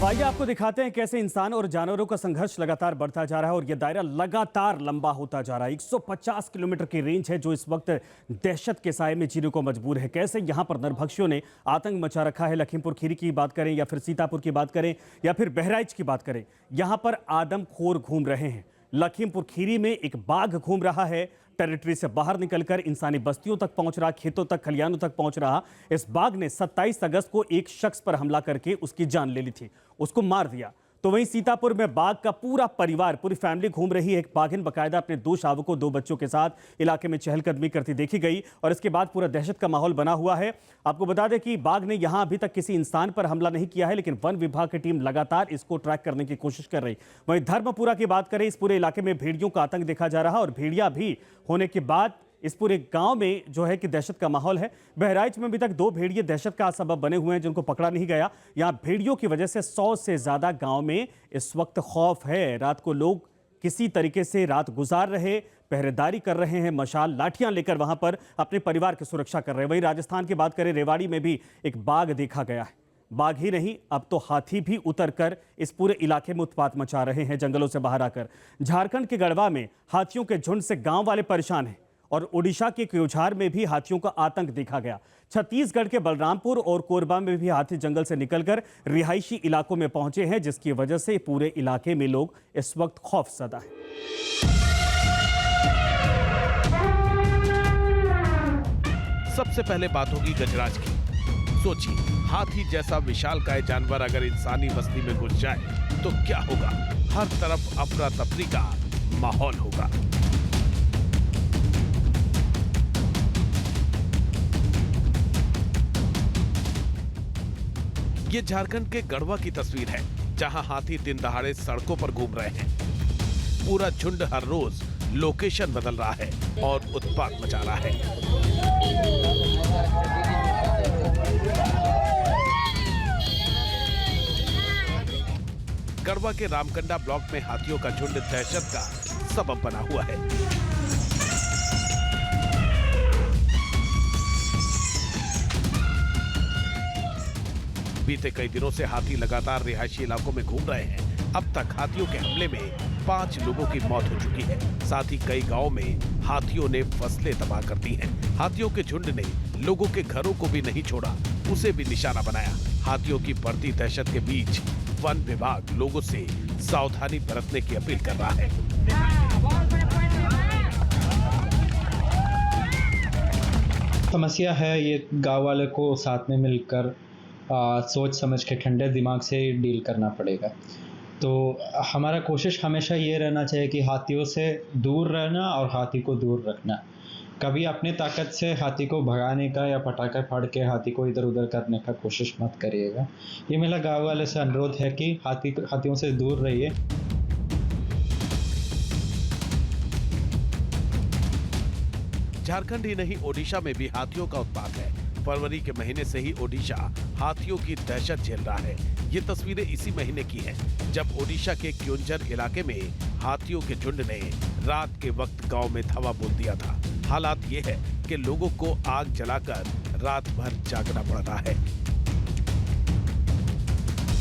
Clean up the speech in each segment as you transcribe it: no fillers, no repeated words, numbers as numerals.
आइए आपको दिखाते हैं कैसे इंसान और जानवरों का संघर्ष लगातार बढ़ता जा रहा है और यह दायरा लगातार लंबा होता जा रहा है। 150 किलोमीटर की रेंज है जो इस वक्त दहशत के साए में जीने को मजबूर है। कैसे यहां पर नरभक्षियों ने आतंक मचा रखा है। लखीमपुर खीरी की बात करें या फिर सीतापुर की बात करें या फिर बहराइच की बात करें, यहां पर आदमखोर घूम रहे हैं। लखीमपुर खीरी में एक बाघ घूम रहा है, टेरिटरी से बाहर निकलकर इंसानी बस्तियों तक पहुंच रहा, खेतों तक, खलियानों तक पहुंच रहा। इस बाघ ने 27 अगस्त को एक शख्स पर हमला करके उसकी जान ले ली थी, उसको मार दिया। तो वहीं सीतापुर में बाघ का पूरा परिवार, पूरी फैमिली घूम रही है। एक बाघिन बकायदा अपने 2 शावकों 2 बच्चों के साथ इलाके में चहलकदमी करती देखी गई और इसके बाद पूरा दहशत का माहौल बना हुआ है। आपको बता दें कि बाघ ने यहां अभी तक किसी इंसान पर हमला नहीं किया है, लेकिन वन विभाग की टीम लगातार इसको ट्रैक करने की कोशिश कर रही। वहीं धर्मपुरा की बात करें, इस पूरे इलाके में भेड़ियों का आतंक देखा जा रहा और भेड़िया भी होने के बाद इस पूरे गांव में जो है कि दहशत का माहौल है। बहराइच में अभी तक 2 भेड़िए दहशत का सबब बने हुए हैं जिनको पकड़ा नहीं गया। यहां भेड़ियों की वजह से 100 से ज्यादा गांव में इस वक्त खौफ है। रात को लोग किसी तरीके से रात गुजार रहे, पहरेदारी कर रहे हैं, मशाल लाठियां लेकर वहां पर अपने परिवार की सुरक्षा कर रहे हैं। वहीं राजस्थान की बात करें, रेवाड़ी में भी एक बाघ देखा गया है। बाघ ही नहीं, अब तो हाथी भी उतरकर इस पूरे इलाके में उत्पात मचा रहे हैं जंगलों से बाहर आकर। झारखंड के गढ़वा में हाथियों के झुंड से गांव वाले परेशान हैं और ओडिशा के क्योंझार में भी हाथियों का आतंक देखा गया। छत्तीसगढ़ के बलरामपुर और कोरबा में भी हाथी जंगल से निकलकर रिहायशी इलाकों में पहुंचे हैं, जिसकी वजह से पूरे इलाके में लोग इस वक्त खौफजदा हैं। सबसे पहले बात होगी गजराज की। सोचिए, हाथी जैसा विशालकाय जानवर अगर इंसानी बस्ती में घुस जाए तो क्या होगा। हर तरफ अफरा तफरी का माहौल होगा। ये झारखंड के गढ़वा की तस्वीर है, जहां हाथी दिन दहाड़े सड़कों पर घूम रहे हैं। पूरा झुंड हर रोज लोकेशन बदल रहा है और उत्पात मचा रहा है। गढ़वा के रामकंडा ब्लॉक में हाथियों का झुंड दहशत का सबब बना हुआ है। बीते कई दिनों से हाथी लगातार रिहायशी इलाकों में घूम रहे हैं। अब तक हाथियों के हमले में 5 लोगों की मौत हो चुकी है। साथ ही कई गांवों में हाथियों ने फसलें तबाह कर दी हैं। हाथियों के झुंड ने लोगों के घरों को भी नहीं छोड़ा, उसे भी निशाना बनाया। हाथियों की बढ़ती दहशत के बीच वन विभाग लोगों से सावधानी बरतने की अपील कर रहा है। समस्या है, ये गांव वाले को साथ में मिलकर सोच समझ के ठंडे दिमाग से डील करना पड़ेगा। तो हमारा कोशिश हमेशा ये रहना चाहिए कि हाथियों से दूर रहना और हाथी को दूर रखना। कभी अपने ताकत से हाथी को भगाने का या पटाखे फाड़ के हाथी को इधर उधर करने का कोशिश मत करिएगा। ये मेरा गाँव वाले से अनुरोध है कि हाथियों से दूर रहिए। झारखंड ही नहीं, ओडिशा में भी हाथियों का उत्पात है। फरवरी के महीने से ही ओडिशा हाथियों की दहशत झेल रहा है। ये तस्वीरें इसी महीने की हैं, जब ओडिशा के क्योंझर इलाके में हाथियों के झुंड ने रात के वक्त गांव में धावा बोल दिया था। हालात ये है कि लोगों को आग जलाकर रात भर जागना पड़ रहा है।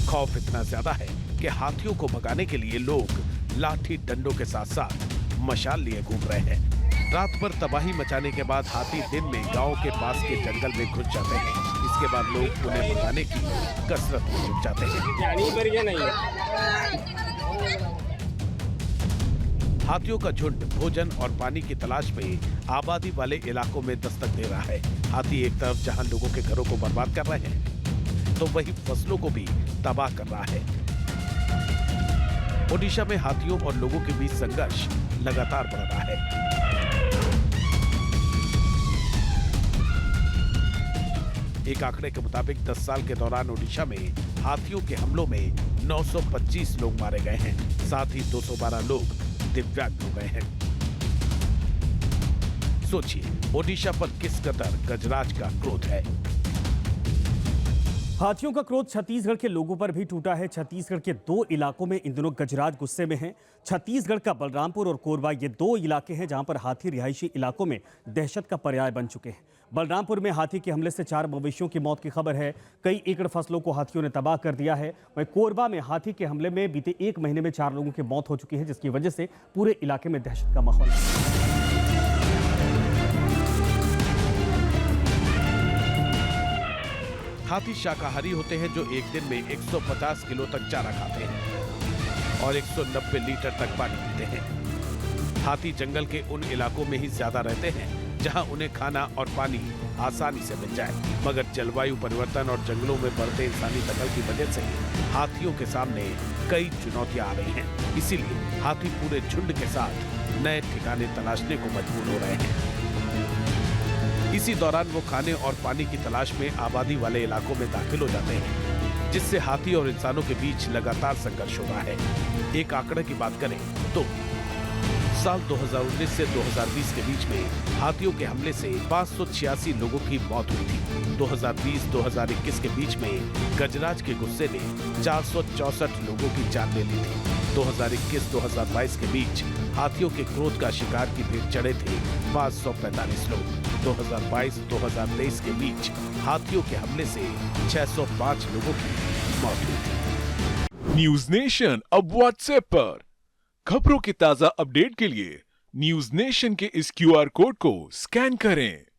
खौफ इतना ज्यादा है कि हाथियों को भगाने के लिए लोग लाठी डंडों के साथ साथ मशाल लिए घूम रहे हैं। रात भर तबाही मचाने के बाद हाथी दिन में गांव के पास के जंगल में घुस जाते हैं। इसके बाद लोग उन्हें भगाने की कसरत में जुट जाते हैं। हाथियों का झुंड भोजन और पानी की तलाश में आबादी वाले इलाकों में दस्तक दे रहा है। हाथी एक तरफ जहां लोगों के घरों को बर्बाद कर रहे हैं, तो वहीं फसलों को भी तबाह कर रहा है। ओडिशा में हाथियों और लोगों के बीच संघर्ष लगातार बढ़ रहा है। एक आंकड़े के मुताबिक 10 साल के दौरान ओडिशा में हाथियों के हमलों में 925 लोग मारे गए हैं। साथ ही 212 लोग दिव्यांग हो गए हैं। सोचिए, ओडिशा पर किस कदर गजराज का क्रोध है। हाथियों का क्रोध छत्तीसगढ़ के लोगों पर भी टूटा है। छत्तीसगढ़ के 2 इलाकों में इन दिनों गजराज गुस्से में हैं। छत्तीसगढ़ का बलरामपुर और कोरबा, ये 2 इलाके हैं जहां पर हाथी रिहायशी इलाकों में दहशत का पर्याय बन चुके हैं। बलरामपुर में हाथी के हमले से 4 मवेशियों की मौत की खबर है। कई एकड़ फसलों को हाथियों ने तबाह कर दिया है। वहीं कोरबा में हाथी के हमले में बीते 1 महीने में 4 लोगों की मौत हो चुकी है, जिसकी वजह से पूरे इलाके में दहशत का माहौल है। हाथी शाकाहारी होते हैं जो एक दिन में 150 किलो तक चारा खाते हैं और 190 लीटर तक पानी पीते हैं। हाथी जंगल के उन इलाकों में ही ज्यादा रहते हैं जहां उन्हें खाना और पानी आसानी से मिल जाए, मगर जलवायु परिवर्तन और जंगलों में बढ़ते इंसानी दखल की वजह से हाथियों के सामने कई चुनौतियां आ रही हैं। इसीलिए हाथी पूरे झुंड के साथ नए ठिकाने तलाशने को मजबूर हो रहे हैं। इसी दौरान वो खाने और पानी की तलाश में आबादी वाले इलाकों में दाखिल हो जाते हैं, जिससे हाथी और इंसानों के बीच लगातार संघर्ष हो रहा है। एक आंकड़े की बात करें तो साल 2019 से 2020 के बीच में हाथियों के हमले से 586 लोगों की मौत हुई थी। 2020-2021 के बीच में गजराज के गुस्से ने 464 लोगों की जान ले ली थी। 2021-2022 के बीच हाथियों के क्रोध का शिकार की भेंट चढ़े थे 545 लोग। 2022-2023 के बीच हाथियों के हमले से 605 लोगों की मौत हुई थी। न्यूज नेशन अब व्हाट्सएप पर खबरों के ताजा अपडेट के लिए न्यूज नेशन के इस QR कोड को स्कैन करें।